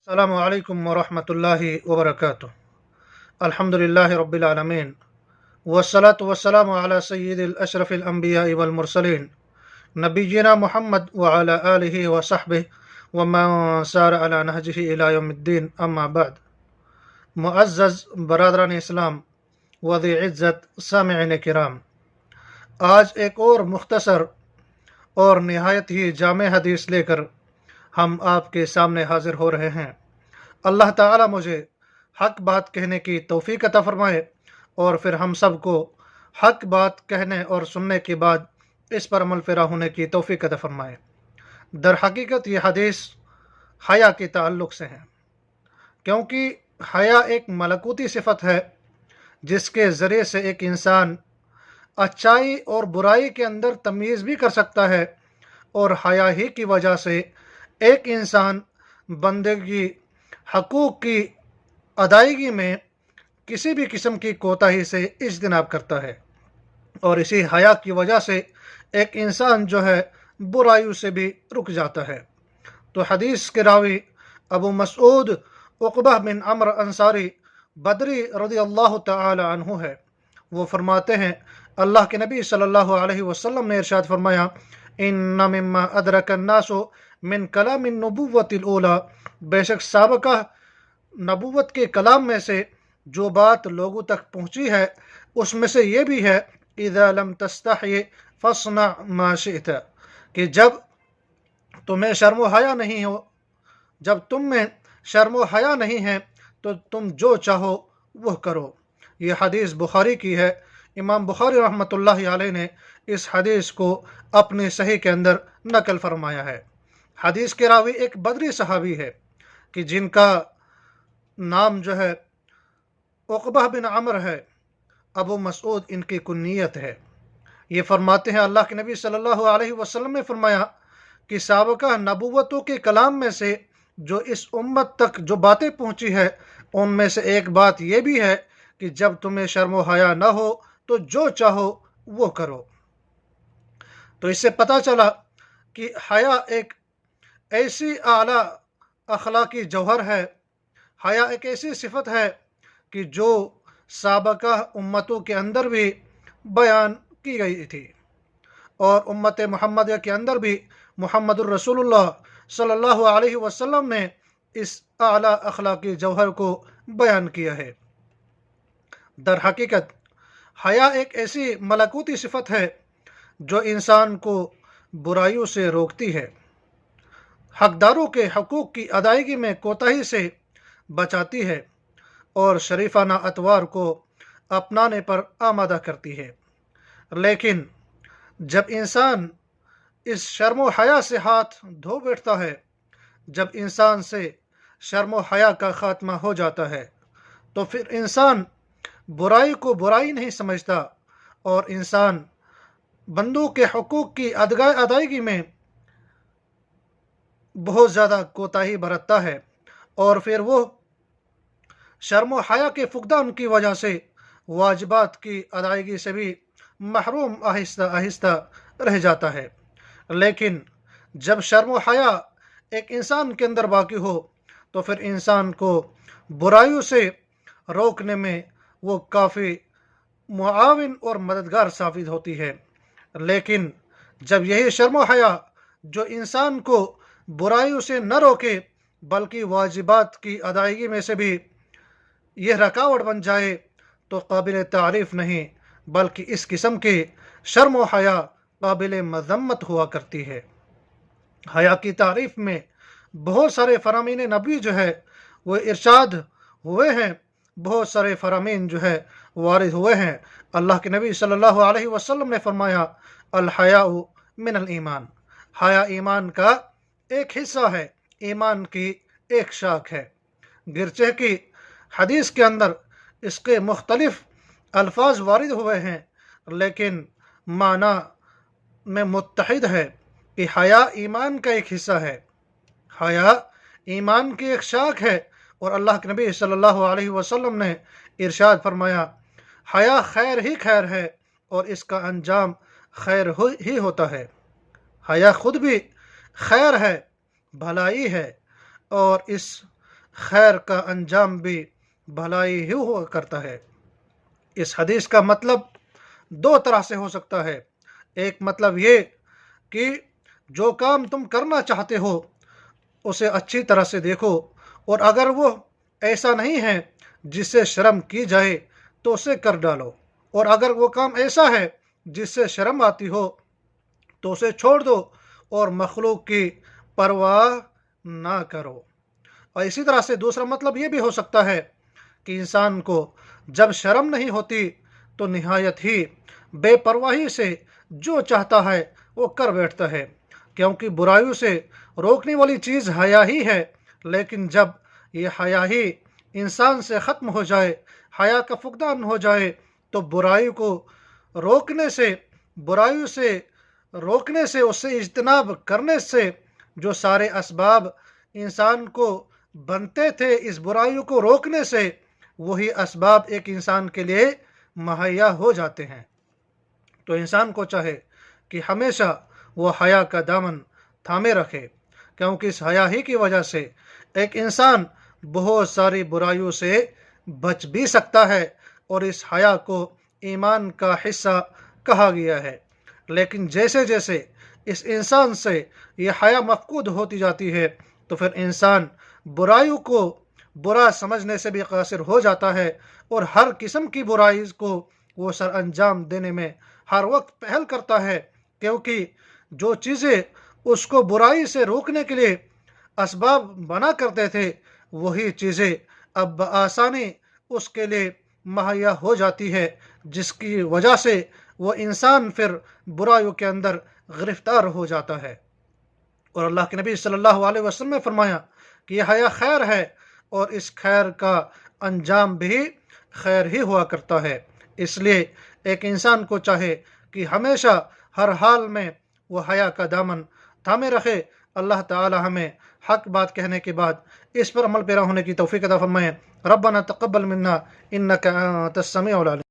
السلام علیکم ورحمۃ اللہ وبرکاتہ۔ الحمد للہ رب العالمین والصلاة والسلام علی سید الاشرف الانبیاء والمرسلین نبینا محمد وعلی آلہ وصحبہ ومن سار علی نہجہ الی یوم الدین، اما بعد۔ معزز برادران اسلام وذی عزت سامعین کرام، آج ایک اور مختصر اور نہایت ہی جامع حدیث لے کر ہم آپ کے سامنے حاضر ہو رہے ہیں۔ اللہ تعالی مجھے حق بات کہنے کی توفیق عطا فرمائے، اور پھر ہم سب کو حق بات کہنے اور سننے کے بعد اس پر عمل پیرا ہونے کی توفیق عطا فرمائے۔ در حقیقت یہ حدیث حیا کے تعلق سے ہے، کیونکہ حیا ایک ملکوتی صفت ہے جس کے ذریعے سے ایک انسان اچائی اور برائی کے اندر تمیز بھی کر سکتا ہے، اور حیا ہی کی وجہ سے ایک انسان بندگی حقوق کی ادائیگی میں کسی بھی قسم کی کوتاہی سے اجتناب کرتا ہے، اور اسی حیا کی وجہ سے ایک انسان جو ہے برائیوں سے بھی رک جاتا ہے۔ تو حدیث کے راوی ابو مسعود عقبہ بن عمرو انصاری بدری رضی اللہ تعالی عنہ ہے۔ وہ فرماتے ہیں، اللہ کے نبی صلی اللہ علیہ وسلم نے ارشاد فرمایا، ان مما ادرک الناس من کلام النبوۃ الاولی، بے شک سابقہ نبوت کے کلام میں سے جو بات لوگوں تک پہنچی ہے اس میں سے یہ بھی ہے، اذا لم تستحی فاصنع ما شئت، کہ جب تمہیں شرم و حیا نہیں ہو، جب تم میں شرم و حیا نہیں ہے تو تم جو چاہو وہ کرو۔ یہ حدیث بخاری کی ہے۔ امام بخاری رحمۃ اللہ علیہ نے اس حدیث کو اپنی صحیح کے اندر نقل فرمایا ہے۔ حدیث کے راوی ایک بدری صحابی ہے کہ جن کا نام جو ہے عقبہ بن عمر ہے، ابو مسعود ان کی کنیت ہے۔ یہ فرماتے ہیں، اللہ کے نبی صلی اللہ علیہ وسلم نے فرمایا کہ سابقہ نبوتوں کے کلام میں سے جو اس امت تک جو باتیں پہنچی ہے ان میں سے ایک بات یہ بھی ہے کہ جب تمہیں شرم و حیا نہ ہو تو جو چاہو وہ کرو۔ تو اس سے پتہ چلا کہ حیا ایک ایسی اعلیٰ اخلاقی جوہر ہے، حیا ایک ایسی صفت ہے کہ جو سابقہ امتوں کے اندر بھی بیان کی گئی تھی، اور امت محمدیہ کے اندر بھی محمد الرسول اللہ صلی اللہ علیہ وسلم نے اس اعلیٰ اخلاقی جوہر کو بیان کیا ہے۔ در حقیقت حیا ایک ایسی ملکوتی صفت ہے جو انسان کو برائیوں سے روکتی ہے، حقداروں کے حقوق کی ادائیگی میں کوتاہی سے بچاتی ہے، اور شریفانہ اطوار کو اپنانے پر آمادہ کرتی ہے۔ لیکن جب انسان اس شرم و حیا سے ہاتھ دھو بیٹھتا ہے، جب انسان سے شرم و حیا کا خاتمہ ہو جاتا ہے، تو پھر انسان برائی کو برائی نہیں سمجھتا، اور انسان بندوں کے حقوق کی ادائیگی میں بہت زیادہ کوتاہی برتتا ہے، اور پھر وہ شرم و حیا کے فقدان کی وجہ سے واجبات کی ادائیگی سے بھی محروم آہستہ آہستہ رہ جاتا ہے۔ لیکن جب شرم و حیا ایک انسان کے اندر باقی ہو تو پھر انسان کو برائیوں سے روکنے میں وہ کافی معاون اور مددگار ثابت ہوتی ہے۔ لیکن جب یہی شرم و حیا جو انسان کو برائیوں سے نہ روکے بلکہ واجبات کی ادائیگی میں سے بھی یہ رکاوٹ بن جائے تو قابل تعریف نہیں، بلکہ اس قسم کی شرم و حیا قابل مذمت ہوا کرتی ہے۔ حیا کی تعریف میں بہت سارے فرامین نبی جو ہے وہ ارشاد ہوئے ہیں، بہت سارے فرامین جو ہے وارد ہوئے ہیں۔ اللہ کے نبی صلی اللہ علیہ وسلم نے فرمایا، الحیاء من الایمان، حیا ایمان کا ایک حصہ ہے، ایمان کی ایک شاخ ہے۔ گرچہ کی حدیث کے اندر اس کے مختلف الفاظ وارد ہوئے ہیں، لیکن معنی میں متحد ہے کہ حیا ایمان کا ایک حصہ ہے، حیا ایمان کی ایک شاخ ہے، اور اللہ کے نبی صلی اللہ علیہ وسلم نے ارشاد فرمایا، حیا خیر ہی خیر ہے اور اس کا انجام خیر ہی ہوتا ہے۔ حیا خود بھی خیر ہے، بھلائی ہے، اور اس خیر کا انجام بھی بھلائی ہی ہوا کرتا ہے۔ اس حدیث کا مطلب دو طرح سے ہو سکتا ہے۔ ایک مطلب یہ کہ جو کام تم کرنا چاہتے ہو اسے اچھی طرح سے دیکھو، اور اگر وہ ایسا نہیں ہے جس سے شرم کی جائے تو اسے کر ڈالو، اور اگر وہ کام ایسا ہے جس سے شرم آتی ہو تو اسے چھوڑ دو اور مخلوق کی پرواہ نہ کرو۔ اور اسی طرح سے دوسرا مطلب یہ بھی ہو سکتا ہے کہ انسان کو جب شرم نہیں ہوتی تو نہایت ہی بے پرواہی سے جو چاہتا ہے وہ کر بیٹھتا ہے، کیونکہ برائیوں سے روکنے والی چیز حیا ہی ہے۔ لیکن جب یہ حیا ہی انسان سے ختم ہو جائے، حیا کا فقدان ہو جائے، تو برائیوں سے روکنے سے اس سے اجتناب کرنے سے جو سارے اسباب انسان کو بنتے تھے اس برائیوں کو روکنے سے، وہی اسباب ایک انسان کے لیے مہیا ہو جاتے ہیں۔ تو انسان کو چاہے کہ ہمیشہ وہ حیا کا دامن تھامے رکھے، کیونکہ اس حیا ہی کی وجہ سے ایک انسان بہت ساری برائیوں سے بچ بھی سکتا ہے، اور اس حیا کو ایمان کا حصہ کہا گیا ہے۔ لیکن جیسے جیسے اس انسان سے یہ حیا مفقود ہوتی جاتی ہے تو پھر انسان برائیوں کو برا سمجھنے سے بھی قاصر ہو جاتا ہے، اور ہر قسم کی برائی کو وہ سر انجام دینے میں ہر وقت پہل کرتا ہے، کیونکہ جو چیزیں اس کو برائی سے روکنے کے لیے اسباب بنا کرتے تھے وہی چیزیں اب بآسانی اس کے لیے مہیا ہو جاتی ہے، جس کی وجہ سے وہ انسان پھر برائیوں کے اندر گرفتار ہو جاتا ہے۔ اور اللہ کے نبی صلی اللہ علیہ وسلم نے فرمایا کہ یہ حیا خیر ہے، اور اس خیر کا انجام بھی خیر ہی ہوا کرتا ہے۔ اس لیے ایک انسان کو چاہے کہ ہمیشہ ہر حال میں وہ حیا کا دامن تھامے رکھے۔ اللہ تعالی ہمیں حق بات کہنے کے بعد اس پر عمل پیرا ہونے کی توفیق عطا فرمائے۔ ربنا تقبل منا انک انت السمیع العلیم۔